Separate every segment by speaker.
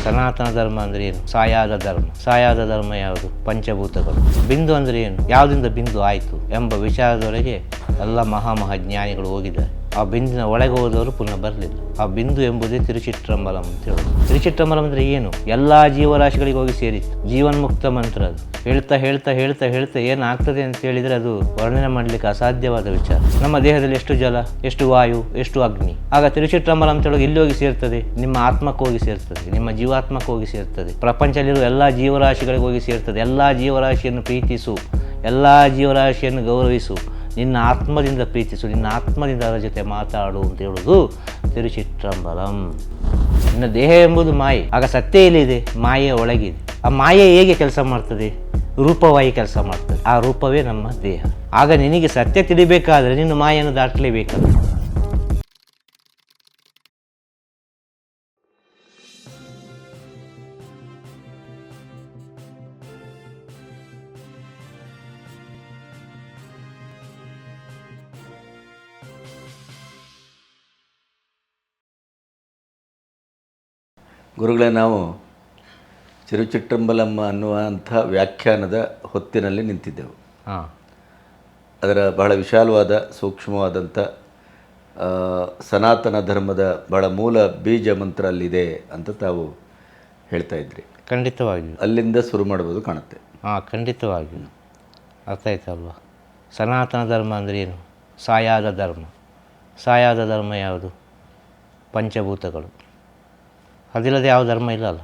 Speaker 1: ಸನಾತನ ಧರ್ಮ ಅಂದರೆ ಏನು? ಸಾಯಾದ ಧರ್ಮ. ಸಾಯಾದ ಧರ್ಮ ಯಾವುದು? ಪಂಚಭೂತಗಳು. ಬಿಂದು ಅಂದರೆ ಏನು? ಯಾವುದರಿಂದ ಬಿಂದು ಆಯಿತು ಎಂಬ ವಿಚಾರದೊಳಗೆ ಎಲ್ಲ ಮಹಾಜ್ಞಾನಿಗಳು ಹೋಗಿದ್ದಾರೆ. ಆ ಬಿಂದಿನ ಒಳಗೆ ಹೋದವರು ಪುನಃ ಬರಲಿಲ್ಲ. ಆ ಬಿಂದು ಎಂಬುದೇ ತಿರುಚಿಟ್ರಂಬಲಂ ಅಂತ ಹೇಳೋದು. ತಿರುಚಿಟ್ರಂಬಲಂ ಅಂದರೆ ಏನು? ಎಲ್ಲ ಜೀವರಾಶಿಗಳಿಗೆ ಹೋಗಿ ಸೇರಿತ್ತು. ಜೀವನ್ಮುಕ್ತ ಮಂತ್ರ ಅದು. ಹೇಳ್ತಾ ಹೇಳ್ತಾ ಹೇಳ್ತಾ ಹೇಳ್ತಾ ಏನಾಗ್ತದೆ ಅಂತ ಹೇಳಿದರೆ ಅದು ವರ್ಣನೆ ಮಾಡಲಿಕ್ಕೆ ಅಸಾಧ್ಯವಾದ ವಿಚಾರ. ನಮ್ಮ ದೇಹದಲ್ಲಿ ಎಷ್ಟು ಜಲ, ಎಷ್ಟು ವಾಯು, ಎಷ್ಟು ಅಗ್ನಿ. ಆಗ ತಿರುಚಿಟ್ರಂಬಲಂ ಅಂತ ಹೇಳೋದು ಎಲ್ಲಿ ಹೋಗಿ ಸೇರ್ತದೆ? ನಿಮ್ಮ ಆತ್ಮಕ್ಕೆ ಹೋಗಿ ಸೇರ್ತದೆ, ನಿಮ್ಮ ಜೀವಾತ್ಮಕ್ಕೆ ಹೋಗಿ ಸೇರ್ತದೆ, ಪ್ರಪಂಚದಲ್ಲಿರುವ ಎಲ್ಲ ಜೀವರಾಶಿಗಳಿಗೆ ಹೋಗಿ ಸೇರ್ತದೆ. ಎಲ್ಲ ಜೀವರಾಶಿಯನ್ನು ಪ್ರೀತಿಸು, ಎಲ್ಲ ಜೀವರಾಶಿಯನ್ನು ಗೌರವಿಸು, ನಿನ್ನ ಆತ್ಮದಿಂದ ಪ್ರೀತಿಸು, ನಿನ್ನ ಆತ್ಮದಿಂದ ಅದರ ಜೊತೆ ಮಾತಾಡು ಅಂತ ಹೇಳೋದು ತಿರುಚಿಟ್ರಂಬಲಂ. ನಿನ್ನ ದೇಹ ಎಂಬುದು ಮಾಯೆ. ಆಗ ಸತ್ಯ ಎಲ್ಲಿದೆ? ಮಾಯೆಯ ಒಳಗಿದೆ. ಆ ಮಾಯೆ ಹೇಗೆ ಕೆಲಸ ಮಾಡ್ತದೆ? ರೂಪವಾಗಿ ಕೆಲಸ ಮಾಡ್ತದೆ. ಆ ರೂಪವೇ ನಮ್ಮ ದೇಹ. ಆಗ ನಿನಗೆ ಸತ್ಯ ತಿಳಿಬೇಕಾದ್ರೆ ನೀನು ಮಾಯೆಯನ್ನು ದಾಟಲೇಬೇಕಲ್ಲ.
Speaker 2: ಗುರುಗಳೇ, ನಾವು ತಿರುಚಿಟ್ರಂಬಲಂ ಅನ್ನುವಂಥ ವ್ಯಾಖ್ಯಾನದ ಹೊತ್ತಿನಲ್ಲಿ ನಿಂತಿದ್ದೆವು. ಅದರ ಬಹಳ ವಿಶಾಲವಾದ ಸೂಕ್ಷ್ಮವಾದಂಥ ಸನಾತನ ಧರ್ಮದ ಬಹಳ ಮೂಲ ಬೀಜ ಮಂತ್ರ ಅಲ್ಲಿದೆ ಅಂತ ತಾವು ಹೇಳ್ತಾ ಇದ್ರಿ.
Speaker 1: ಖಂಡಿತವಾಗಿಯೂ
Speaker 2: ಅಲ್ಲಿಂದ ಶುರು ಮಾಡ್ಬೋದು ಕಾಣುತ್ತೆ.
Speaker 1: ಖಂಡಿತವಾಗಿಯೂ ಅರ್ಥ ಆಯ್ತಲ್ವ? ಸನಾತನ ಧರ್ಮ ಅಂದರೆ ಏನು? ಸಾಯಾದ ಧರ್ಮ. ಸಾಯಾದ ಧರ್ಮ ಯಾವುದು? ಪಂಚಭೂತಗಳು. ಅದಿಲ್ಲದೆ ಯಾವ ಧರ್ಮ ಇಲ್ಲ ಅಲ್ಲ.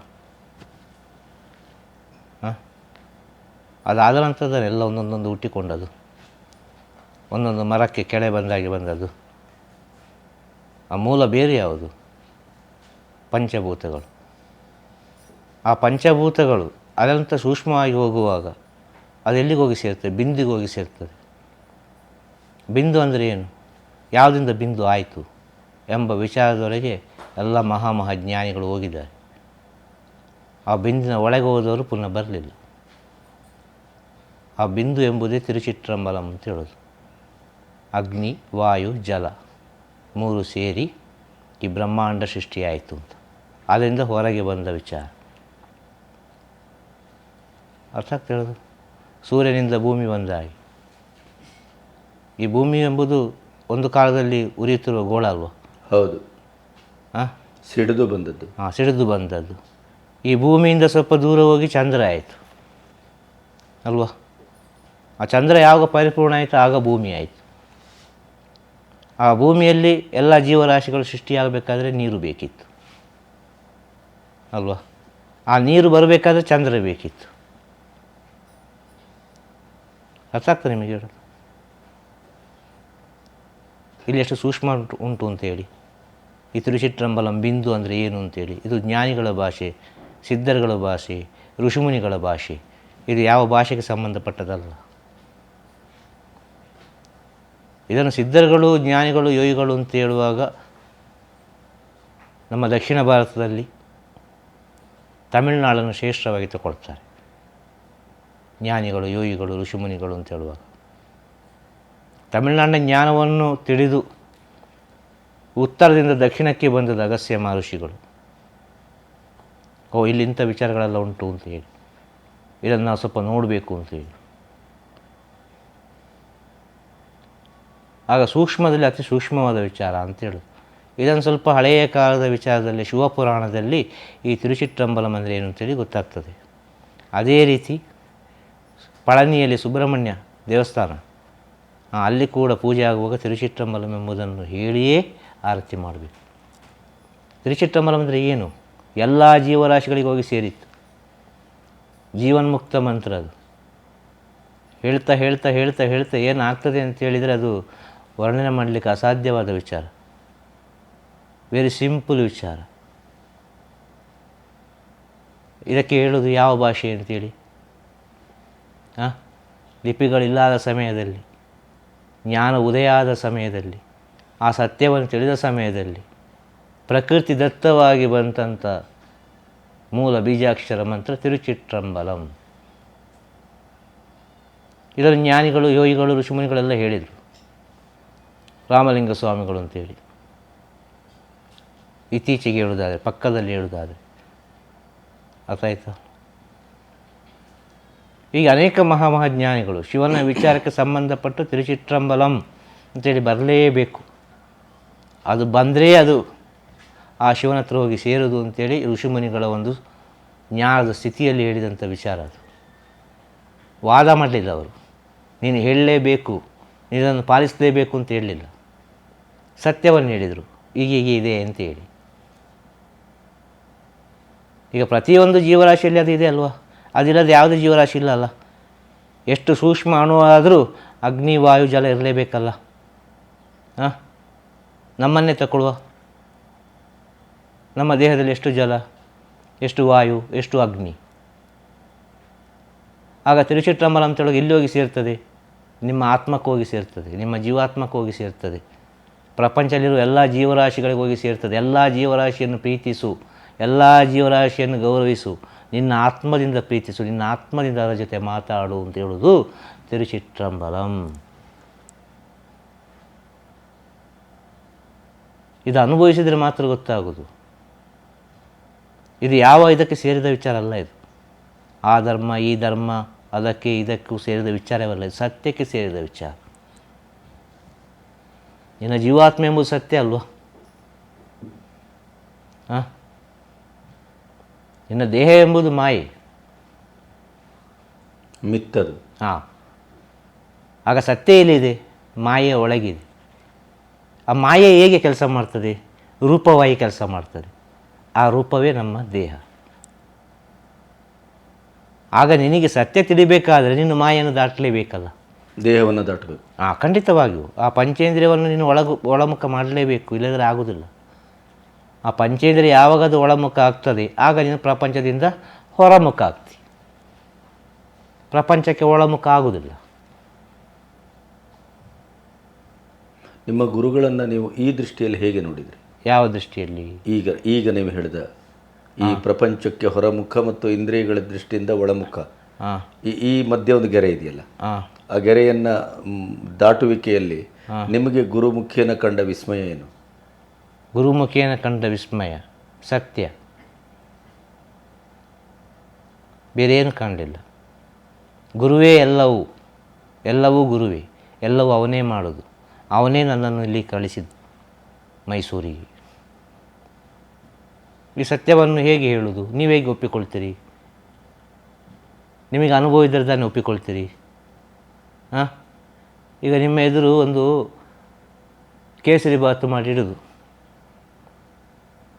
Speaker 1: ಅದಾದ ನಂತರದಲ್ಲೆಲ್ಲ ಒಂದೊಂದೊಂದು ಹುಟ್ಟಿಕೊಂಡದು, ಒಂದೊಂದು ಮರಕ್ಕೆ ಕೆಳೆ ಬಂದಾಗಿ ಬಂದದ್ದು. ಆ ಮೂಲ ಬೇರೆ ಯಾವುದು? ಪಂಚಭೂತಗಳು. ಆ ಪಂಚಭೂತಗಳು ಅದಂತ ಸೂಕ್ಷ್ಮವಾಗಿ ಹೋಗುವಾಗ ಅದು ಎಲ್ಲಿಗೆ ಹೋಗಿ ಸೇರ್ತದೆ? ಬಿಂದಿಗೆ ಹೋಗಿ ಸೇರ್ತದೆ. ಬಿಂದು ಅಂದರೆ ಏನು? ಯಾವುದರಿಂದ ಬಿಂದು ಆಯಿತು ಎಂಬ ವಿಚಾರದೊಳಗೆ ಎಲ್ಲ ಮಹಾಜ್ಞಾನಿಗಳು ಹೋಗಿದ್ದಾರೆ. ಆ ಬಿಂದಿನ ಒಳಗೆ ಹೋದವರು ಪುನಃ ಬರಲಿಲ್ಲ. ಆ ಬಿಂದು ಎಂಬುದೇ ತಿರುಚಿಟ್ರಂಬಲಂ ಅಂತ ಹೇಳೋದು. ಅಗ್ನಿ, ವಾಯು, ಜಲ ಮೂರು ಸೇರಿ ಈ ಬ್ರಹ್ಮಾಂಡ ಸೃಷ್ಟಿಯಾಯಿತು ಅಂತ. ಅದರಿಂದ ಹೊರಗೆ ಬಂದ ವಿಚಾರ ಅರ್ಥ ಆಗ್ತಾ ಹೇಳೋದು. ಸೂರ್ಯನಿಂದ ಭೂಮಿ ಬಂದಾಗಿ. ಈ ಭೂಮಿ ಎಂಬುದು ಒಂದು ಕಾಲದಲ್ಲಿ ಉರಿಯುತ್ತಿರುವ ಗೋಳ ಅಲ್ವ?
Speaker 2: ಹೌದು. ಸಿಡಿದು ಬಂದದ್ದು.
Speaker 1: ಸಿಡಿದು ಬಂದದ್ದು. ಈ ಭೂಮಿಯಿಂದ ಸ್ವಲ್ಪ ದೂರ ಹೋಗಿ ಚಂದ್ರ ಆಯಿತು ಅಲ್ವಾ? ಆ ಚಂದ್ರ ಯಾವಾಗ ಪರಿಪೂರ್ಣ ಆಯಿತು? ಆಗ ಭೂಮಿ ಆಯಿತು. ಆ ಭೂಮಿಯಲ್ಲಿ ಎಲ್ಲ ಜೀವರಾಶಿಗಳು ಸೃಷ್ಟಿಯಾಗಬೇಕಾದ್ರೆ ನೀರು ಬೇಕಿತ್ತು ಅಲ್ವಾ? ಆ ನೀರು ಬರಬೇಕಾದ್ರೆ ಚಂದ್ರ ಬೇಕಿತ್ತು. ಅರ್ಥ ಆಗ್ತದೆ ನಿಮಗೆ ಹೇಳೋದು? ಇಲ್ಲಿ ಎಷ್ಟು ಸೂಕ್ಷ್ಮ ಉಂಟು ಅಂತೇಳಿ. ಈ ತಿರುಚಿಟ್ರಂಬಲಂ ಬಿಂದು ಅಂದರೆ ಏನು ಅಂತೇಳಿ. ಇದು ಜ್ಞಾನಿಗಳ ಭಾಷೆ, ಸಿದ್ಧರುಗಳ ಭಾಷೆ, ಋಷಿಮುನಿಗಳ ಭಾಷೆ. ಇದು ಯಾವ ಭಾಷೆಗೆ ಸಂಬಂಧಪಟ್ಟದಲ್ಲ. ಇದನ್ನು ಸಿದ್ಧರುಗಳು, ಜ್ಞಾನಿಗಳು, ಯೋಗಿಗಳು ಅಂತ ಹೇಳುವಾಗ ನಮ್ಮ ದಕ್ಷಿಣ ಭಾರತದಲ್ಲಿ ತಮಿಳುನಾಡನ್ನು ಶ್ರೇಷ್ಠವಾಗಿ ತಗೊಳ್ತಾರೆ. ಜ್ಞಾನಿಗಳು, ಯೋಗಿಗಳು, ಋಷಿಮುನಿಗಳು ಅಂತ ಹೇಳುವಾಗ ತಮಿಳುನಾಡಿನ ಜ್ಞಾನವನ್ನು ತಿಳಿದು ಉತ್ತರದಿಂದ ದಕ್ಷಿಣಕ್ಕೆ ಬಂದದ ಅಗಸ್ತ್ಯ ಮಹರ್ಷಿಗಳು. ಇಲ್ಲಿ ಇಂಥ ವಿಚಾರಗಳೆಲ್ಲ ಉಂಟು ಅಂತೇಳಿ, ಇದನ್ನು ನಾವು ಸ್ವಲ್ಪ ನೋಡಬೇಕು ಅಂತೇಳಿ. ಆಗ ಸೂಕ್ಷ್ಮದಲ್ಲಿ ಅತಿ ಸೂಕ್ಷ್ಮವಾದ ವಿಚಾರ ಅಂತೇಳಿ. ಇದನ್ನು ಸ್ವಲ್ಪ ಹಳೆಯ ಕಾಲದ ವಿಚಾರದಲ್ಲಿ ಶಿವಪುರಾಣದಲ್ಲಿ ಈ ತಿರುಚಿಟ್ರಂಬಲಂ ಅಂದರೆ ಏನು ಅಂತೇಳಿ ಗೊತ್ತಾಗ್ತದೆ. ಅದೇ ರೀತಿ ಪಳನಿಯಲ್ಲಿ ಸುಬ್ರಹ್ಮಣ್ಯ ದೇವಸ್ಥಾನ, ಅಲ್ಲಿ ಕೂಡ ಪೂಜೆ ಆಗುವಾಗ ತಿರುಚಿಟ್ರಂಬಲಂ ಎಂಬುದನ್ನು ಹೇಳಿಯೇ ಆರತಿ ಮಾಡಬೇಕು. ತಿರುಚಿಟ್ರಂಬಲಂ ಅಂದರೆ ಏನು? ಎಲ್ಲ ಜೀವರಾಶಿಗಳಿಗೆ ಹೋಗಿ ಸೇರಿತ್ತು. ಜೀವನ್ಮುಕ್ತ ಮಂತ್ರ ಅದು. ಹೇಳ್ತಾ ಹೇಳ್ತಾ ಹೇಳ್ತಾ ಹೇಳ್ತಾ ಏನಾಗ್ತದೆ ಅಂತ ಹೇಳಿದರೆ ಅದು ವರ್ಣನೆ ಮಾಡಲಿಕ್ಕೆ ಅಸಾಧ್ಯವಾದ ವಿಚಾರ. ವೆರಿ ಸಿಂಪಲ್ ವಿಚಾರ. ಇದಕ್ಕೆ ಹೇಳೋದು ಯಾವ ಭಾಷೆ ಅಂತೇಳಿ? ಲಿಪಿಗಳಿಲ್ಲದ ಸಮಯದಲ್ಲಿ, ಜ್ಞಾನ ಉದಯ ಆದ ಸಮಯದಲ್ಲಿ, ಆ ಸತ್ಯವನ್ನು ತಿಳಿದ ಸಮಯದಲ್ಲಿ ಪ್ರಕೃತಿ ದತ್ತವಾಗಿ ಬಂತಂಥ ಮೂಲ ಬೀಜಾಕ್ಷರ ಮಂತ್ರ ತಿರುಚಿಟ್ರಂಬಲಂ. ಇದನ್ನು ಜ್ಞಾನಿಗಳು, ಯೋಗಿಗಳು, ಋಷಿಮುನಿಗಳೆಲ್ಲ ಹೇಳಿದರು. ರಾಮಲಿಂಗ ಸ್ವಾಮಿಗಳು ಅಂತೇಳಿ ಇತ್ತೀಚೆಗೆ ಹೇಳುವುದಾದರೆ, ಪಕ್ಕದಲ್ಲಿ ಹೇಳುವುದಾದರೆ ಅರ್ಥ ಆಯ್ತಾ? ಈಗ ಅನೇಕ ಮಹಾಮಹಾಜ್ಞಾನಿಗಳು ಶಿವನ ವಿಚಾರಕ್ಕೆ ಸಂಬಂಧಪಟ್ಟು ತಿರುಚಿಟ್ರಂಬಲಂ ಅಂತೇಳಿ ಬರಲೇಬೇಕು, ಅದು ಬಂದರೆ ಅದು ಆ ಶಿವನ ಹತ್ರ ಹೋಗಿ ಸೇರೋದು ಅಂತೇಳಿ ಋಷಿಮುನಿಗಳ ಒಂದು ಜ್ಞಾನದ ಸ್ಥಿತಿಯಲ್ಲಿ ಹೇಳಿದಂಥ ವಿಚಾರ. ಅದು ವಾದ ಮಾಡಲಿಲ್ಲ ಅವರು, ನೀನು ಹೇಳಲೇಬೇಕು, ನೀನನ್ನು ಪಾಲಿಸಲೇಬೇಕು ಅಂತ ಹೇಳಲಿಲ್ಲ, ಸತ್ಯವನ್ನು ಹೇಳಿದರು, ಹೀಗೆ ಇದೆ ಅಂತ ಹೇಳಿ. ಈಗ ಪ್ರತಿಯೊಂದು ಜೀವರಾಶಿಯಲ್ಲಿ ಅದು ಇದೆ ಅಲ್ವಾ? ಅದಿಲ್ಲದೆ ಯಾವುದೇ ಜೀವರಾಶಿ ಇಲ್ಲ ಅಲ್ಲ. ಎಷ್ಟು ಸೂಕ್ಷ್ಮ ಅಣುವಾದರೂ ಅಗ್ನಿ ವಾಯು ಜಲ ಇರಲೇಬೇಕಲ್ಲ. ಹಾಂ, ನಮ್ಮನ್ನೇ ತಗೊಳ್ಳುವ, ನಮ್ಮ ದೇಹದಲ್ಲಿ ಎಷ್ಟು ಜಲ, ಎಷ್ಟು ವಾಯು, ಎಷ್ಟು ಅಗ್ನಿ. ಆಗ ತಿರುಚಿಟ್ರಂಬಲ ಅಂತೇಳೋಗಿ ಎಲ್ಲಿ ಹೋಗಿ ಸೇರ್ತದೆ? ನಿಮ್ಮ ಆತ್ಮಕ್ಕೆ ಹೋಗಿ ಸೇರ್ತದೆ, ನಿಮ್ಮ ಜೀವಾತ್ಮಕ್ಕೆ ಹೋಗಿ ಸೇರ್ತದೆ, ಪ್ರಪಂಚದಲ್ಲಿರುವ ಎಲ್ಲ ಜೀವರಾಶಿಗಳಿಗೆ ಹೋಗಿ ಸೇರ್ತದೆ. ಎಲ್ಲ ಜೀವರಾಶಿಯನ್ನು ಪ್ರೀತಿಸು, ಎಲ್ಲ ಜೀವರಾಶಿಯನ್ನು ಗೌರವಿಸು, ನಿನ್ನ ಆತ್ಮದಿಂದ ಪ್ರೀತಿಸು, ನಿನ್ನ ಆತ್ಮದಿಂದ ಅದರ ಜೊತೆ ಮಾತಾಡು ಅಂತ ಹೇಳೋದು ತಿರುಚಿಟ್ರಂಬಲಂ. ಇದು ಅನುಭವಿಸಿದರೆ ಮಾತ್ರ ಗೊತ್ತಾಗೋದು. ಇದು ಯಾವ ಇದಕ್ಕೆ ಸೇರಿದ ವಿಚಾರ ಅಲ್ಲ. ಇದು ಆ ಧರ್ಮ ಈ ಧರ್ಮ ಅದಕ್ಕೆ ಇದಕ್ಕೂ ಸೇರಿದ ವಿಚಾರವಲ್ಲ, ಇದು ಸತ್ಯಕ್ಕೆ ಸೇರಿದ ವಿಚಾರ. ನಿನ್ನ ಜೀವಾತ್ಮ ಎಂಬುದು ಸತ್ಯ ಅಲ್ವಾ? ಹಾಂ, ನಿನ್ನ ದೇಹ ಎಂಬುದು ಮಾಯೆ,
Speaker 2: ಮಿತ್ತದು.
Speaker 1: ಹಾಂ, ಆಗ ಸತ್ಯ ಎಲ್ಲಿದೆ? ಮಾಯೆಯ ಒಳಗಿದೆ. ಆ ಮಾಯೆ ಹೇಗೆ ಕೆಲಸ ಮಾಡ್ತದೆ? ರೂಪವಾಗಿ ಕೆಲಸ ಮಾಡ್ತದೆ. ಆ ರೂಪವೇ ನಮ್ಮ ದೇಹ. ಆಗ ನಿನಗೆ ಸತ್ಯ ತಿಳಿಬೇಕಾದರೆ ನೀನು ಮಾಯೆಯನ್ನು ದಾಟಲೇಬೇಕಲ್ಲ,
Speaker 2: ದೇಹವನ್ನು ದಾಟಬೇಕು.
Speaker 1: ಖಂಡಿತವಾಗಿಯೂ ಆ ಪಂಚೇಂದ್ರಿಯವನ್ನು ನೀನು ಒಳಮುಖ ಮಾಡಲೇಬೇಕು, ಇಲ್ಲದ್ರೆ ಆಗೋದಿಲ್ಲ. ಆ ಪಂಚೇಂದ್ರಿಯ ಯಾವಾಗ ಅದು ಒಳಮುಖ ಆಗ್ತದೆ ಆಗ ನೀನು ಪ್ರಪಂಚದಿಂದ ಹೊರಮುಖ ಆಗ್ತಿ, ಪ್ರಪಂಚಕ್ಕೆ ಒಳಮುಖ ಆಗುವುದಿಲ್ಲ.
Speaker 2: ನಿಮ್ಮ ಗುರುಗಳನ್ನು ನೀವು ಈ ದೃಷ್ಟಿಯಲ್ಲಿ ಹೇಗೆ ನೋಡಿದ್ರಿ?
Speaker 1: ಯಾವ ದೃಷ್ಟಿಯಲ್ಲಿ?
Speaker 2: ಈಗ ನೀವು ಹೇಳಿದ ಈ ಪ್ರಪಂಚಕ್ಕೆ ಹೊರಮುಖ ಮತ್ತು ಇಂದ್ರಿಯಗಳ ದೃಷ್ಟಿಯಿಂದ ಒಳಮುಖ, ಈ ಮಧ್ಯೆ ಒಂದು ಗೆರೆ ಇದೆಯಲ್ಲ, ಆ ಗೆರೆಯನ್ನು ದಾಟುವಿಕೆಯಲ್ಲಿ ನಿಮಗೆ ಗುರುಮುಖಿಯನ್ನು ಕಂಡ ವಿಸ್ಮಯ ಏನು?
Speaker 1: ಗುರುಮುಖಿಯನ್ನು ಕಂಡ ವಿಸ್ಮಯ ಸತ್ಯ, ಬೇರೇನು ಕಾಣಲಿಲ್ಲ. ಗುರುವೇ ಎಲ್ಲವೂ, ಎಲ್ಲವೂ ಗುರುವೇ, ಎಲ್ಲವೂ ಅವನೇ ಮಾಡೋದು. ಅವನೇ ನನ್ನನ್ನು ಇಲ್ಲಿ ಕಳಿಸಿದ್ದು ಮೈಸೂರಿಗೆ. ಈ ಸತ್ಯವನ್ನು ಹೇಗೆ ಹೇಳುವುದು? ನೀವು ಹೇಗೆ ಒಪ್ಪಿಕೊಳ್ತೀರಿ? ನಿಮಗೆ ಅನುಭವ ಇದ್ದರೆ ತಾನೇ ಒಪ್ಪಿಕೊಳ್ತೀರಿ. ಹಾಂ, ಈಗ ನಿಮ್ಮ ಎದುರು ಒಂದು ಕೇಸರಿ ಬಾತು ಮಾಡಿಡೋದು,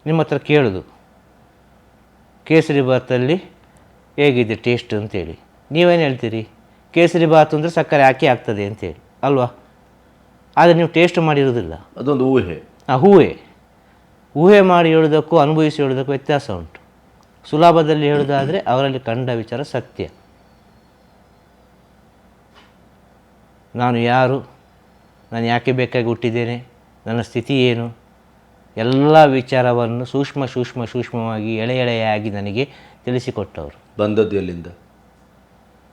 Speaker 1: ನಿಮ್ಮ ಹತ್ರ ಕೇಳೋದು ಕೇಸರಿ ಬಾತಲ್ಲಿ ಹೇಗಿದೆ ಟೇಸ್ಟ್ ಅಂತೇಳಿ, ನೀವೇನು ಹೇಳ್ತೀರಿ? ಕೇಸರಿ ಬಾತು ಅಂದರೆ ಸಕ್ಕರೆ ಹಾಕಿ ಆಗ್ತದೆ ಅಂತೇಳಿ ಅಲ್ವಾ? ಆದರೆ ನೀವು ಟೇಸ್ಟ್ ಮಾಡಿರೋದಿಲ್ಲ,
Speaker 2: ಅದೊಂದು ಊಹೆ.
Speaker 1: ಊಹೆ ಮಾಡಿ ಹೇಳೋದಕ್ಕೂ ಅನುಭವಿಸಿ ಹೇಳೋದಕ್ಕೂ ವ್ಯತ್ಯಾಸ ಉಂಟು. ಸುಲಭದಲ್ಲಿ ಹೇಳೋದಾದರೆ ಅವರಲ್ಲಿ ಕಂಡ ವಿಚಾರ ಸತ್ಯ. ನಾನು ಯಾರು, ನಾನು ಯಾಕೆ ಬೇಕಾಗಿ ಹುಟ್ಟಿದ್ದೇನೆ, ನನ್ನ ಸ್ಥಿತಿ ಏನು, ಎಲ್ಲ ವಿಚಾರವನ್ನು ಸೂಕ್ಷ್ಮವಾಗಿ ಎಳೆಯಾಗಿ ನನಗೆ ತಿಳಿಸಿಕೊಟ್ಟವರು.
Speaker 2: ಬಂದದ್ದು ಎಲ್ಲಿಂದ?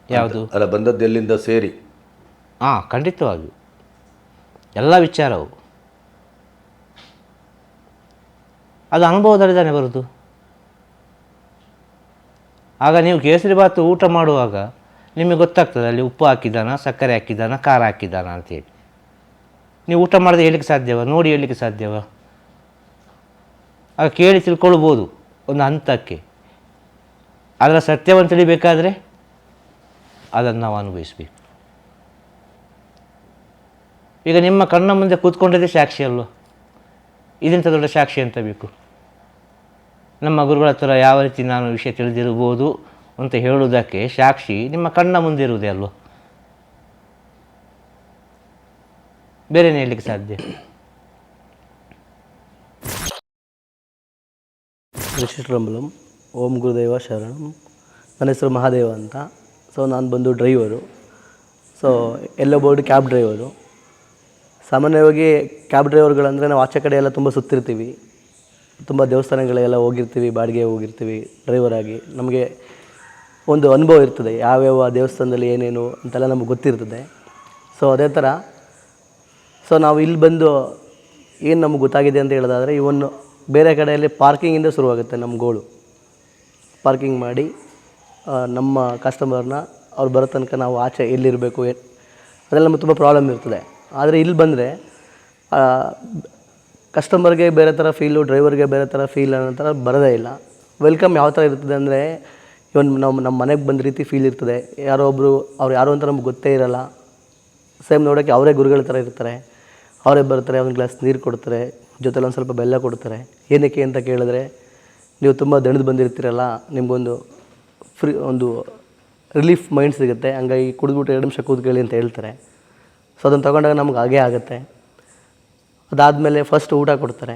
Speaker 1: ಯಾವುದು?
Speaker 2: ಅಲ್ಲ, ಬಂದದ್ದು ಎಲ್ಲಿಂದ ಸೇರಿ?
Speaker 1: ಖಂಡಿತವಾಗಿಯೂ ಎಲ್ಲ ವಿಚಾರವು ಅದು ಅನುಭವದಲ್ಲಿದ್ದಾನೆ ಬರೋದು. ಆಗ ನೀವು ಕೇಸರಿ ಬಾತು ಊಟ ಮಾಡುವಾಗ ನಿಮಗೆ ಗೊತ್ತಾಗ್ತದೆ ಅಲ್ಲಿ ಉಪ್ಪು ಹಾಕಿದ್ದಾನ, ಸಕ್ಕರೆ ಹಾಕಿದ್ದಾನ, ಖಾರ ಹಾಕಿದ್ದಾನ ಅಂತೇಳಿ. ನೀವು ಊಟ ಮಾಡದೆ ಹೇಳಲಿಕ್ಕೆ ಸಾಧ್ಯವ? ನೋಡಿ ಹೇಳಲಿಕ್ಕೆ ಸಾಧ್ಯವ? ಆಗ ಕೇಳಿ ತಿಳ್ಕೊಳ್ಬೋದು ಒಂದು ಹಂತಕ್ಕೆ. ಅದರ ಸತ್ಯವನ್ನು ತಿಳಿಬೇಕಾದ್ರೆ ಅದನ್ನು ನಾವು ಅನುಭವಿಸಬೇಕು. ಈಗ ನಿಮ್ಮ ಕಣ್ಣ ಮುಂದೆ ಕೂತ್ಕೊಂಡಿದ್ದೆ ಸಾಕ್ಷಿ ಅಲ್ವ? ಇದೆಂಥ ದೊಡ್ಡ ಸಾಕ್ಷಿ ಅಂತ ಬೇಕು? ನಮ್ಮ ಗುರುಗಳ ಹತ್ರ ಯಾವ ರೀತಿ ನಾನು ವಿಷಯ ತಿಳಿದಿರ್ಬೋದು ಅಂತ ಹೇಳುವುದಕ್ಕೆ ಸಾಕ್ಷಿ ನಿಮ್ಮ ಕಣ್ಣ ಮುಂದೆ ಇರುವುದೇ ಅಲ್ವ? ಬೇರೆನೇ ಹೇಳಲಿಕ್ಕೆ ಸಾಧ್ಯ?
Speaker 3: ತಿರುಚಿಟ್ರಂಬಲಂ. ಓಂ ಗುರುದೇವ ಶರಣಂ. ನನ್ನ ಹೆಸರು ಮಹಾದೇವ ಅಂತ. ಸೊ ನಾನು ಬಂದು ಡ್ರೈವರು. ಸೊ ಎಲ್ಲೋ ಬೋರ್ಡ್ ಕ್ಯಾಬ್ ಡ್ರೈವರು. ಸಾಮಾನ್ಯವಾಗಿ ಕ್ಯಾಬ್ ಡ್ರೈವರ್ಗಳಂದರೆ ನಾವು ಆಚೆ ಕಡೆ ಎಲ್ಲ ತುಂಬ ಸುತ್ತಿರ್ತೀವಿ, ತುಂಬ ದೇವಸ್ಥಾನಗಳೆಲ್ಲ ಹೋಗಿರ್ತೀವಿ, ಬಾಡಿಗೆ ಹೋಗಿರ್ತೀವಿ ಡ್ರೈವರಾಗಿ. ನಮಗೆ ಒಂದು ಅನುಭವ ಇರ್ತದೆ, ಯಾವ್ಯಾವ ದೇವಸ್ಥಾನದಲ್ಲಿ ಏನೇನು ಅಂತೆಲ್ಲ ನಮಗೆ ಗೊತ್ತಿರ್ತದೆ. ಸೊ ಅದೇ ಥರ ನಾವು ಇಲ್ಲಿ ಬಂದು ಏನು ನಮಗೆ ಗೊತ್ತಾಗಿದೆ ಅಂತ ಹೇಳೋದಾದರೆ, ಇವನು ಬೇರೆ ಕಡೆಯಲ್ಲಿ ಪಾರ್ಕಿಂಗಿಂದ ಶುರುವಾಗುತ್ತೆ ನಮ್ಮ ಗೋಳು. ಪಾರ್ಕಿಂಗ್ ಮಾಡಿ ನಮ್ಮ ಕಸ್ಟಮರ್ನ ಅವ್ರು ಬರೋ ತನಕ ನಾವು ಆಚೆ ಎಲ್ಲಿರಬೇಕು ಅದೆಲ್ಲ ನಮಗೆ ತುಂಬ ಪ್ರಾಬ್ಲಮ್ ಇರ್ತದೆ. ಆದರೆ ಇಲ್ಲಿ ಬಂದರೆ ಕಸ್ಟಮರ್ಗೆ ಬೇರೆ ಥರ ಫೀಲು, ಡ್ರೈವರ್ಗೆ ಬೇರೆ ಥರ ಫೀಲ್ ಅನ್ನೋ ಥರ ಬರೋದೇ ಇಲ್ಲ. ವೆಲ್ಕಮ್ ಯಾವ ಥರ ಇರ್ತದೆ ಅಂದರೆ ಇವನ್ ನಮ್ಮ ಮನೆಗೆ ಬಂದ ರೀತಿ ಫೀಲ್ ಇರ್ತದೆ. ಯಾರೋ ಒಬ್ಬರು ಅವ್ರು ಯಾರು ಅಂತ ನಮ್ಗೆ ಗೊತ್ತೇ ಇರೋಲ್ಲ, ಸೇಮ್ ನೋಡೋಕ್ಕೆ ಅವರೇ ಗುರುಗಳ ಥರ ಇರ್ತಾರೆ. ಅವರೇ ಬರ್ತಾರೆ, ಒಂದು ಗ್ಲಾಸ್ ನೀರು ಕೊಡ್ತಾರೆ, ಜೊತೆಲಿ ಒಂದು ಸ್ವಲ್ಪ ಬೆಲ್ಲ ಕೊಡ್ತಾರೆ. ಏನಕ್ಕೆ ಅಂತ ಕೇಳಿದ್ರೆ, ನೀವು ತುಂಬ ದಣಿದು ಬಂದಿರ್ತೀರಲ್ಲ, ನಿಮಗೊಂದು ಒಂದು ರಿಲೀಫ್ ಮೈಂಡ್ ಸಿಗುತ್ತೆ, ಹಂಗಾಗಿ ಕುಡಿದ್ಬಿಟ್ಟು 2 ನಿಮಿಷ ಕೂತ್ಕೊಳ್ಳಿ ಅಂತ ಹೇಳ್ತಾರೆ. ಸೊ ಅದನ್ನು ತೊಗೊಂಡಾಗ ನಮ್ಗೆ ಹಾಗೇ ಆಗುತ್ತೆ. ಅದಾದಮೇಲೆ ಫಸ್ಟ್ ಊಟ ಕೊಡ್ತಾರೆ,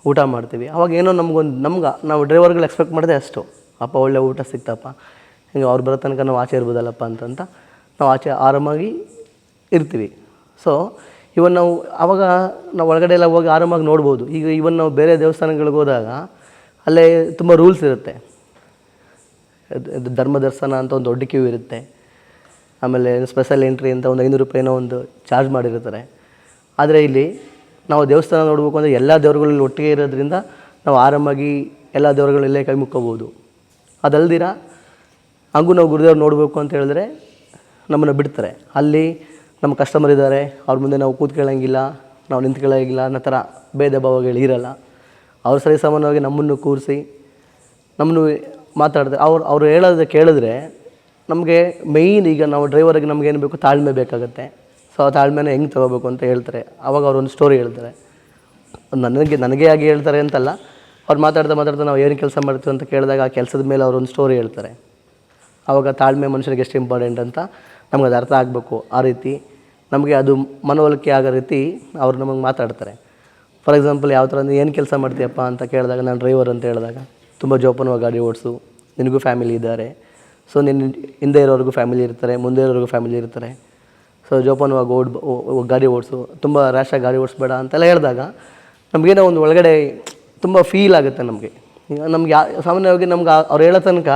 Speaker 3: ಊಟ ಮಾಡ್ತೀವಿ. ಅವಾಗ ಏನೋ ನಾವು ಡ್ರೈವರ್ಗಳು ಎಕ್ಸ್ಪೆಕ್ಟ್ ಮಾಡಿದೆ ಅಷ್ಟು, ಅಪ್ಪ ಒಳ್ಳೆ ಊಟ ಸಿಕ್ತಪ್ಪ, ಹಿಂಗೆ ಅವ್ರು ಬರೋ ತನಕ ನಾವು ಆಚೆ ಇರ್ಬೋದಲ್ಲಪ್ಪ ಅಂತ ನಾವು ಆಚೆ ಆರಾಮಾಗಿ ಇರ್ತೀವಿ. ಸೊ ನಾವು ಆವಾಗ ನಾವು ಒಳಗಡೆ ಎಲ್ಲ ಹೋಗಿ ಆರಾಮಾಗಿ ನೋಡ್ಬೋದು. ಈಗ ನಾವು ಬೇರೆ ದೇವಸ್ಥಾನಗಳಿಗೆ ಹೋದಾಗ ಅಲ್ಲೇ ತುಂಬ ರೂಲ್ಸ್ ಇರುತ್ತೆ. ಧರ್ಮ ದರ್ಶನ ಅಂತ ಒಂದು ದೊಡ್ಡ ಕ್ಯೂ ಇರುತ್ತೆ. ಆಮೇಲೆ ಸ್ಪೆಷಲ್ ಎಂಟ್ರಿ ಅಂತ ಒಂದು 500 ರೂಪಾಯಿನೋ ಒಂದು ಚಾರ್ಜ್ ಮಾಡಿರ್ತಾರೆ. ಆದರೆ ಇಲ್ಲಿ ನಾವು ದೇವಸ್ಥಾನ ನೋಡಬೇಕು ಅಂದರೆ ಎಲ್ಲ ದೇವರುಗಳಲ್ಲಿ ಒಟ್ಟಿಗೆ ಇರೋದ್ರಿಂದ ನಾವು ಆರಾಮಾಗಿ ಎಲ್ಲ ದೇವರುಗಳಲ್ಲೇ ಕೈ ಮುಕ್ಕೋಬೋದು. ಅದಲ್ದಿರ ಹಂಗೂ ನಾವು ಗುರುದೇವ್ರು ನೋಡಬೇಕು ಅಂತ ಹೇಳಿದ್ರೆ ನಮ್ಮನ್ನು ಬಿಡ್ತಾರೆ. ಅಲ್ಲಿ ನಮ್ಮ ಕಸ್ಟಮರ್ ಇದ್ದಾರೆ, ಅವ್ರ ಮುಂದೆ ನಾವು ಕೂತ್ಕೊಳ್ಳೋಂಗಿಲ್ಲ, ನಾವು ನಿಂತ್ಕೊಳ್ಳೋಂಗಿಲ್ಲ ಅನ್ನೋ ಥರ ಭೇದ ಭಾವಗಳು ಇರೋಲ್ಲ. ಅವ್ರು ಸರಿ ಸಾಮಾನ್ಯವಾಗಿ ನಮ್ಮನ್ನು ಕೂರಿಸಿ ನಮ್ಮನ್ನು ಮಾತಾಡಿದ್ರೆ ಅವ್ರು ಹೇಳೋದು ಕೇಳಿದ್ರೆ ನಮಗೆ ಮೇಯ್ನ್ ಈಗ ನಾವು ಡ್ರೈವರಿಗೆ ನಮಗೇನು ಬೇಕು, ತಾಳ್ಮೆ ಬೇಕಾಗುತ್ತೆ. ಸೊ ಆ ತಾಳ್ಮೆನ ಹೆಂಗೆ ತೊಗೋಬೇಕು ಅಂತ ಹೇಳ್ತಾರೆ. ಆವಾಗ ಅವ್ರು ಒಂದು ಸ್ಟೋರಿ ಹೇಳ್ತಾರೆ. ನನಗೆ ಆಗಿ ಹೇಳ್ತಾರೆ ಅಂತಲ್ಲ, ಅವ್ರು ಮಾತಾಡ್ತಾ ನಾವು ಏನು ಕೆಲಸ ಮಾಡ್ತೀವಿ ಅಂತ ಕೇಳಿದಾಗ ಆ ಕೆಲಸದ ಮೇಲೆ ಅವ್ರು ಒಂದು ಸ್ಟೋರಿ ಹೇಳ್ತಾರೆ. ಆವಾಗ ತಾಳ್ಮೆ ಮನುಷ್ಯನಿಗೆ ಎಷ್ಟು ಇಂಪಾರ್ಟೆಂಟ್ ಅಂತ ನಮ್ಗೆ ಅದು ಅರ್ಥ ಆಗಬೇಕು. ಆ ರೀತಿ ನಮಗೆ ಅದು ಮನವೊಲಿಕೆ ಆಗೋ ರೀತಿ ಅವ್ರು ನಮಗೆ ಮಾತಾಡ್ತಾರೆ. ಫಾರ್ ಎಕ್ಸಾಂಪಲ್ ಯಾವ ಥರ ಏನು ಕೆಲಸ ಮಾಡ್ತೀಯಪ್ಪ ಅಂತ ಕೇಳಿದಾಗ, ನಾನು ಡ್ರೈವರ್ ಅಂತ ಹೇಳಿದಾಗ, ತುಂಬ ಜೋಪಾನವಾಗಿ ಗಾಡಿ ಓಡಿಸು, ನಿನಗೂ ಫ್ಯಾಮಿಲಿ ಇದ್ದಾರೆ. ಸೊ ನಿನ್ನ ಹಿಂದೆ ಇರೋರಿಗೂ ಫ್ಯಾಮಿಲಿ ಇರ್ತಾರೆ, ಮುಂದೆ ಇರೋರಿಗೂ ಫ್ಯಾಮಿಲಿ ಇರ್ತಾರೆ. ಸೊ ಜೋಪಾನವಾಗಿ ಗಾಡಿ ಓಡಿಸು, ತುಂಬ ರ್ಯಾಶಾಗಿ ಗಾಡಿ ಓಡಿಸ್ಬೇಡ ಅಂತೆಲ್ಲ ಹೇಳಿದಾಗ ನಮಗೇನೋ ಒಂದು ಒಳಗಡೆ ತುಂಬ ಫೀಲ್ ಆಗುತ್ತೆ. ನಮ್ಗೆ ಸಾಮಾನ್ಯವಾಗಿ ನಮ್ಗೆ ಅವ್ರು ಹೇಳೋ ತನಕ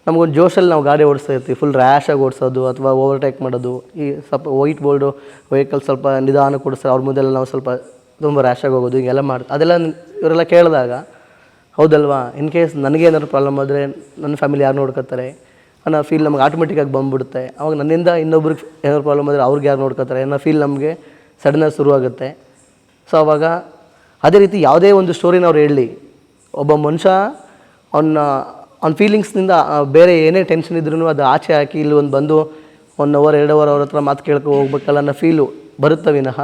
Speaker 3: ನಮಗೊಂದು ಜೋಶಲ್ಲಿ ನಾವು ಗಾಡಿ ಓಡಿಸ್ತಾ ಇರ್ತೀವಿ. ಫುಲ್ ರ್ಯಾಶಾಗಿ ಓಡಿಸೋದು ಅಥವಾ ಓವರ್ಟೇಕ್ ಮಾಡೋದು. ಈ ಸ್ವಲ್ಪ ವೈಟ್ ಬೋರ್ಡು ವೆಹಿಕಲ್ ಸ್ವಲ್ಪ ನಿಧಾನ ಕೊಡಿಸ್ತಾರೆ, ಅವ್ರ ಮುಂದೆಲ್ಲ ನಾವು ಸ್ವಲ್ಪ ತುಂಬ ರ್ಯಾಶಾಗಿ ಹೋಗೋದು, ಹಿಂಗೆಲ್ಲ ಅದೆಲ್ಲ ಇವರೆಲ್ಲ ಕೇಳಿದಾಗ ಹೌದಲ್ವಾ, ಇನ್ ಕೇಸ್ ನನಗೇನಾದ್ರು ಪ್ರಾಬ್ಲಮ್ ಆದರೆ ನನ್ನ ಫ್ಯಾಮಿಲಿ ಯಾರು ನೋಡ್ಕೊತಾರೆ ಅನ್ನೋ ಫೀಲ್ ನಮ್ಗೆ ಆಟೋಮೆಟಿಕ್ಕಾಗಿ ಬಂದುಬಿಡುತ್ತೆ. ಅವಾಗ ನನ್ನಿಂದ ಇನ್ನೊಬ್ರಿಗೆ ಏನಾದ್ರು ಪ್ರಾಬ್ಲಮ್ ಆದರೆ ಅವ್ರಿಗೆ ಯಾರು ನೋಡ್ಕೊತಾರೆ ಅನ್ನೋ ಫೀಲ್ ನಮಗೆ ಸಡನ್ನಾಗಿ ಶುರುವಾಗುತ್ತೆ. ಸೊ ಅವಾಗ ಅದೇ ರೀತಿ ಯಾವುದೇ ಒಂದು ಸ್ಟೋರಿನ ಅವ್ರು ಹೇಳಲಿ, ಒಬ್ಬ ಮನುಷ್ಯ ಅವ್ನ ಫೀಲಿಂಗ್ಸ್ನಿಂದ ಬೇರೆ ಏನೇ ಟೆನ್ಷನ್ ಇದ್ರೂ ಅದು ಆಚೆ ಹಾಕಿ ಇಲ್ಲಿ ಒಂದು ಬಂದು 1 ಅವರ್ 2 ಅವರ್ ಅವ್ರ ಹತ್ರ ಮಾತು ಕೇಳ್ಕೊ ಹೋಗ್ಬೇಕಲ್ಲ ಅನ್ನೋ ಫೀಲು ಬರುತ್ತೆ ವಿನಃ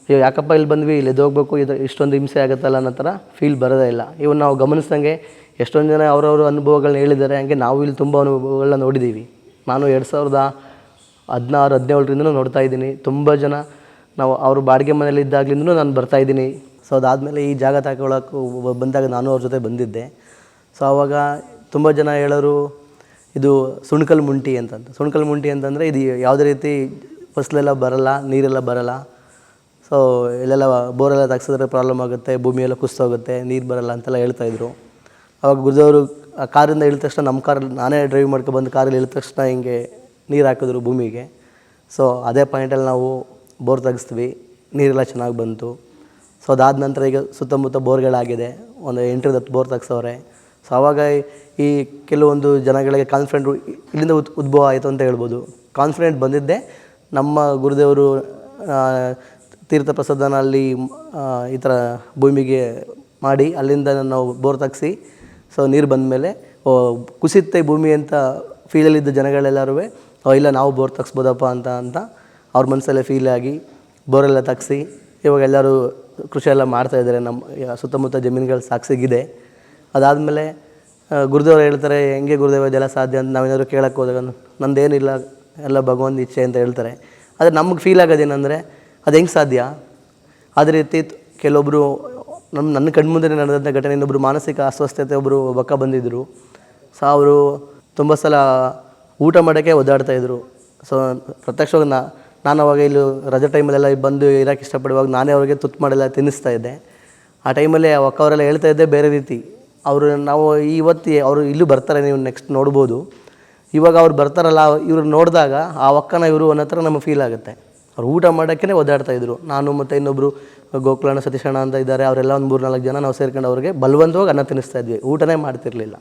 Speaker 3: ಯಾಕಪ್ಪ ಇಲ್ಲಿ ಬಂದ್ವಿ, ಇಲ್ಲಿ ಹೋಗ್ಬೇಕು, ಇಷ್ಟೊಂದು ಹಿಂಸೆ ಆಗುತ್ತಲ್ಲ ಅನ್ನೋ ಥರ ಫೀಲ್ ಬರೋದೇ ಇಲ್ಲ. ಇವನು ನಾವು ಗಮನಿಸ್ದಂಗೆ ಎಷ್ಟೊಂದು ಜನ ಅವ್ರವ್ರ ಅನುಭವಗಳನ್ನ ಹೇಳಿದ್ದಾರೆ. ಹಂಗೆ ನಾವು ಇಲ್ಲಿ ತುಂಬ ಅನುಭವಗಳನ್ನ ನೋಡಿದ್ದೀವಿ. ನಾನು 2016-17ರಿಂದನೂ ನೋಡ್ತಾ ಇದ್ದೀನಿ. ತುಂಬ ಜನ ನಾವು ಅವರು ಬಾಡಿಗೆ ಮನೇಲಿ ಇದ್ದಾಗಲಿಂದನೂ ನಾನು ಬರ್ತಾಯಿದ್ದೀನಿ. ಸೊ ಅದಾದಮೇಲೆ ಈ ಜಾಗ ತಗೊಳ್ಳೋಕ್ಕೂ ಬಂದಾಗ ನಾನು ಅವ್ರ ಜೊತೆ ಬಂದಿದ್ದೆ. ಸೊ ಆವಾಗ ತುಂಬ ಜನ ಹೇಳೋರು ಇದು ಸುಣ್ಕಲ್ ಮುಂಟಿ ಸುಣ್ಕಲ್ ಮುಂಟಿ ಅಂತಂದರೆ ಇದು ಯಾವುದೇ ರೀತಿ ಫಸಲೆಲ್ಲ ಬರೋಲ್ಲ, ನೀರೆಲ್ಲ ಬರೋಲ್ಲ. ಸೊ ಇಲ್ಲೆಲ್ಲ ಬೋರೆಲ್ಲ ತೆಗ್ಸಿದ್ರೆ ಪ್ರಾಬ್ಲಮ್ ಆಗುತ್ತೆ, ಭೂಮಿಯೆಲ್ಲ ಕುಸಿದೋಗುತ್ತೆ, ನೀರು ಬರೋಲ್ಲ ಅಂತೆಲ್ಲ ಹೇಳ್ತಾಯಿದ್ರು. ಆವಾಗ ಗುರುದೇವರು ಕಾರಿಂದ ಇಳಿದ ತಕ್ಷಣ ನಮ್ಮ ಕಾರಲ್ಲಿ ನಾನೇ ಡ್ರೈವ್ ಮಾಡ್ಕೊಬಂದು ಕಾರಲ್ಲಿ ಇಳಿದ ತಕ್ಷಣ ಹಿಂಗೆ ನೀರು ಹಾಕಿದ್ರು ಭೂಮಿಗೆ. ಸೊ ಅದೇ ಪಾಯಿಂಟಲ್ಲಿ ನಾವು ಬೋರ್ ತೆಗಿಸ್ತೀವಿ, ನೀರೆಲ್ಲ ಚೆನ್ನಾಗಿ ಬಂತು. ಸೊ ಅದಾದ ನಂತರ ಈಗ ಸುತ್ತಮುತ್ತ ಬೋರ್ಗಳಾಗಿದೆ, ಒಂದು 8-10 ಬೋರ್ ತೆಗ್ಸವ್ರೆ. ಸೊ ಆವಾಗ ಈ ಕೆಲವೊಂದು ಜನಗಳಿಗೆ ಕಾನ್ಫಿಡೆಂಟ್ ಇಲ್ಲಿಂದ ಉದ್ಭವ ಆಯಿತು ಅಂತ ಹೇಳ್ಬೋದು. ಕಾನ್ಫಿಡೆಂಟ್ ಬಂದಿದ್ದೆ ನಮ್ಮ ಗುರುದೇವರು ತೀರ್ಥ ಪ್ರಸಾದನಲ್ಲಿ ಈ ಥರ ಭೂಮಿಗೆ ಮಾಡಿ ಅಲ್ಲಿಂದ ನಾವು ಬೋರ್ ತೆಗ್ಸಿ ಸೊ ನೀರು ಬಂದಮೇಲೆ ಕುಸಿತ್ತೆ ಭೂಮಿ ಅಂತ ಫೀಲಲ್ಲಿದ್ದ ಜನಗಳೆಲ್ಲರೂ ಇಲ್ಲ ನಾವು ಬೋರ್ ತೆಗ್ಸ್ಬೋದಪ್ಪ ಅಂತ ಅವ್ರ ಮನಸ್ಸಲ್ಲೇ ಫೀಲ್ ಆಗಿ ಬೋರೆಲ್ಲ ತೆಗ್ಸಿ ಇವಾಗ ಎಲ್ಲರೂ ಕೃಷಿ ಎಲ್ಲ ಮಾಡ್ತಾಯಿದ್ದಾರೆ. ನಮ್ಮ ಸುತ್ತಮುತ್ತ ಜಮೀನುಗಳು ಸಾಕ್ಷಿಗಿದೆ. ಅದಾದಮೇಲೆ ಗುರುದೇವರು ಹೇಳ್ತಾರೆ, ಹೆಂಗೆ ಗುರುದೇವ ಇದೆಲ್ಲ ಸಾಧ್ಯ ಅಂತ ನಾವೇನಾದರೂ ಕೇಳೋಕ್ಕೆ ಹೋದಾಗ ನಂದೇನಿಲ್ಲ, ಎಲ್ಲ ಭಗವಂತ ಇಚ್ಛೆ ಅಂತ ಹೇಳ್ತಾರೆ. ಆದರೆ ನಮಗೆ ಫೀಲ್ ಆಗೋದೇನೆಂದರೆ ಅದು ಹೆಂಗೆ ಸಾಧ್ಯ? ಅದೇ ರೀತಿ ಕೆಲವೊಬ್ಬರು ನನ್ನ ಕಣ್ಮುಂದೆ ನಡೆದಂಥ ಘಟನೆ, ಇನ್ನೊಬ್ಬರು ಮಾನಸಿಕ ಅಸ್ವಸ್ಥತೆ ಒಬ್ಬರು ಬಕ್ಕ ಬಂದಿದ್ದರು. ಸೊ ಅವರು ತುಂಬ ಸಲ ಊಟ ಮಾಡೋಕ್ಕೆ ಒದ್ದಾಡ್ತಾಯಿದ್ರು. ಸೊ ಪ್ರತ್ಯಕ್ಷವಾಗಿ ನಾನು ಅವಾಗ ಇಲ್ಲಿ ರಜೆ ಟೈಮಲ್ಲೆಲ್ಲ ಬಂದು ಇರೋಕ್ಕೆ ಇಷ್ಟಪಡುವಾಗ ನಾನೇ ಅವ್ರಿಗೆ ತುತ್ತು ಮಾಡೆಲ್ಲ ತಿನ್ನಿಸ್ತಾ ಇದ್ದೆ. ಆ ಟೈಮಲ್ಲಿ ಆ ಅಕ್ಕ ಅವರೆಲ್ಲ ಹೇಳ್ತಾ ಇದ್ದೆ ಬೇರೆ ರೀತಿ. ಅವರು ನಾವು ಇವತ್ತು ಅವರು ಇಲ್ಲೂ ಬರ್ತಾರೆ, ನೀವು ನೆಕ್ಸ್ಟ್ ನೋಡ್ಬೋದು. ಇವಾಗ ಅವ್ರು ಬರ್ತಾರಲ್ಲ, ಇವ್ರು ನೋಡಿದಾಗ ಆ ಅಕ್ಕನ ಇವರು ಅನ್ನೋ ಥರ ನಮಗೆ ಫೀಲ್ ಆಗುತ್ತೆ. ಅವ್ರು ಊಟ ಮಾಡೋಕ್ಕೇ ಒದ್ದಾಡ್ತಾಯಿದ್ರು. ನಾನು ಮತ್ತು ಇನ್ನೊಬ್ಬರು ಗೋಕುಲಣ್ಣ ಸತೀಶಣ್ಣ ಅಂತ ಇದ್ದಾರೆ, ಅವರೆಲ್ಲ ಒಂದು 3-4 ಜನ ನಾವು ಸೇರ್ಕೊಂಡು ಅವ್ರಿಗೆ ಬಲವಂತವಾಗಿ ಅನ್ನ ತಿನ್ನಿಸ್ತಾ ಇದ್ವಿ, ಊಟನೇ ಮಾಡ್ತಿರ್ಲಿಲ್ಲ.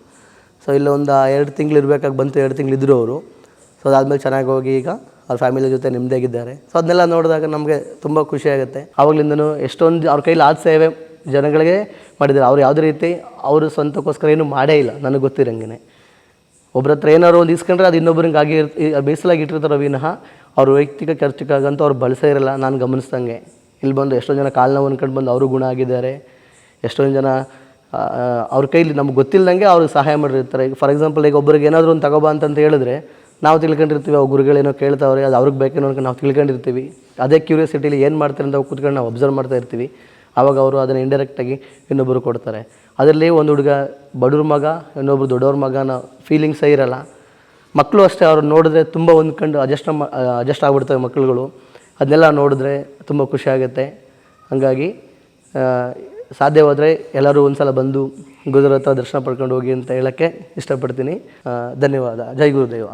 Speaker 3: ಸೊ ಇಲ್ಲೊಂದು 2 ತಿಂಗಳು ಇರಬೇಕಾಗಿ ಬಂತು, 2 ತಿಂಗಳು ಇದ್ದರು ಅವರು. ಸೊ ಅದಾದಮೇಲೆ ಚೆನ್ನಾಗಿ ಹೋಗಿ ಈಗ ಅವ್ರ ಫ್ಯಾಮಿಲಿ ಜೊತೆ ನೆಮ್ಮದಿಯಾಗಿದ್ದಾರೆ. ಸೊ ಅದನ್ನೆಲ್ಲ ನೋಡಿದಾಗ ನಮಗೆ ತುಂಬ ಖುಷಿಯಾಗುತ್ತೆ. ಆವಾಗಲಿಂದನೂ ಎಷ್ಟೊಂದು ಅವ್ರ ಕೈಲಿ ಆದ ಸೇವೆ ಜನಗಳಿಗೆ ಮಾಡಿದ್ದಾರೆ. ಅವ್ರು ಯಾವುದೇ ರೀತಿ ಅವರು ಸ್ವಂತಕ್ಕೋಸ್ಕರ ಏನೂ ಮಾಡೇ ಇಲ್ಲ ನನಗೆ ಗೊತ್ತಿರಂಗೆ. ಒಬ್ಬರ ಹತ್ರ ಏನಾದ್ರು ಒಂದು ಇಸ್ಕೊಂಡ್ರೆ ಅದು ಇನ್ನೊಬ್ಬರಿಂಗಾಗಿ ಬೇಸಲಾಗಿ ಇಟ್ಟಿರ್ತಾರೆ ವಿನಃ ಅವ್ರ ವೈಯಕ್ತಿಕ ಖರ್ಚಿಗಾಗಂತೂ ಅವ್ರು ಬಳಸೇ ಇರಲ್ಲ ನಾನು ಗಮನಿಸ್ದಂಗೆ. ಇಲ್ಲಿ ಬಂದು ಎಷ್ಟೊಂದು ಜನ ಕಾಲು ನೋವು ಅಂದ್ಕೊಂಡು ಬಂದು ಅವರು ಗುಣ ಆಗಿದ್ದಾರೆ. ಎಷ್ಟೊಂದು ಜನ ಅವ್ರ ಕೈಲಿ ನಮ್ಗೆ ಗೊತ್ತಿಲ್ಲದಂಗೆ ಅವ್ರಿಗೆ ಸಹಾಯ ಮಾಡಿರ್ತಾರೆ. ಈಗ ಫಾರ್ ಎಕ್ಸಾಂಪಲ್ ಈಗ ಒಬ್ರಿಗೆ ಏನಾದರೂ ಒಂದು ತಗೋಬಾ ಅಂತ ಹೇಳಿದ್ರೆ ನಾವು ತಿಳ್ಕೊಂಡಿರ್ತೀವಿ, ಅವ್ರ ಗುರುಗಳೇನೋ ಕೇಳ್ತಾವ್ರೆ, ಅದು ಅವ್ರಿಗೆ ಬೇಕೇನೋ ಅನ್ಕೊಂಡು ನಾವು ತಿಳ್ಕೊಂಡಿರ್ತೀವಿ. ಅದೇ ಕ್ಯೂರಿಯಾಸಿಟಿಲಿ ಏನು ಮಾಡ್ತಾರೆ ಅಂತ ಕೂತ್ಕೊಂಡು ನಾವು ಅಬ್ಸರ್ವ್ ಮಾಡ್ತಾ ಇರ್ತೀವಿ. ಆವಾಗ ಅವರು ಅದನ್ನು ಇಂಡೈರೆಕ್ಟಾಗಿ ಇನ್ನೊಬ್ಬರು ಕೊಡ್ತಾರೆ. ಅದರಲ್ಲಿ ಒಂದು ಹುಡುಗ ಬಡವ್ರ ಮಗ, ಇನ್ನೊಬ್ರು ದೊಡ್ಡವ್ರ ಮಗನ ಫೀಲಿಂಗ್ಸೇ ಇರಲ್ಲ. ಮಕ್ಕಳು ಅಷ್ಟೇ, ಅವ್ರು ನೋಡಿದ್ರೆ ತುಂಬ ಹೊಂದ್ಕೊಂಡು ಅಡ್ಜಸ್ಟ್ ಆಗ್ಬಿಡ್ತವೆ ಮಕ್ಕಳುಗಳು. ಅದನ್ನೆಲ್ಲ ನೋಡಿದ್ರೆ ತುಂಬ ಖುಷಿಯಾಗುತ್ತೆ. ಹಾಗಾಗಿ ಸಾಧ್ಯವಾದರೆ ಎಲ್ಲರೂ ಒಂದು ಸಲ ಬಂದು ಗುರುದೇವ್ರ ಹತ್ರ ದರ್ಶನ ಪಡ್ಕೊಂಡು ಹೋಗಿ ಅಂತ ಹೇಳೋಕ್ಕೆ ಇಷ್ಟಪಡ್ತೀನಿ. ಧನ್ಯವಾದ. ಜೈ ಗುರುದೇವ.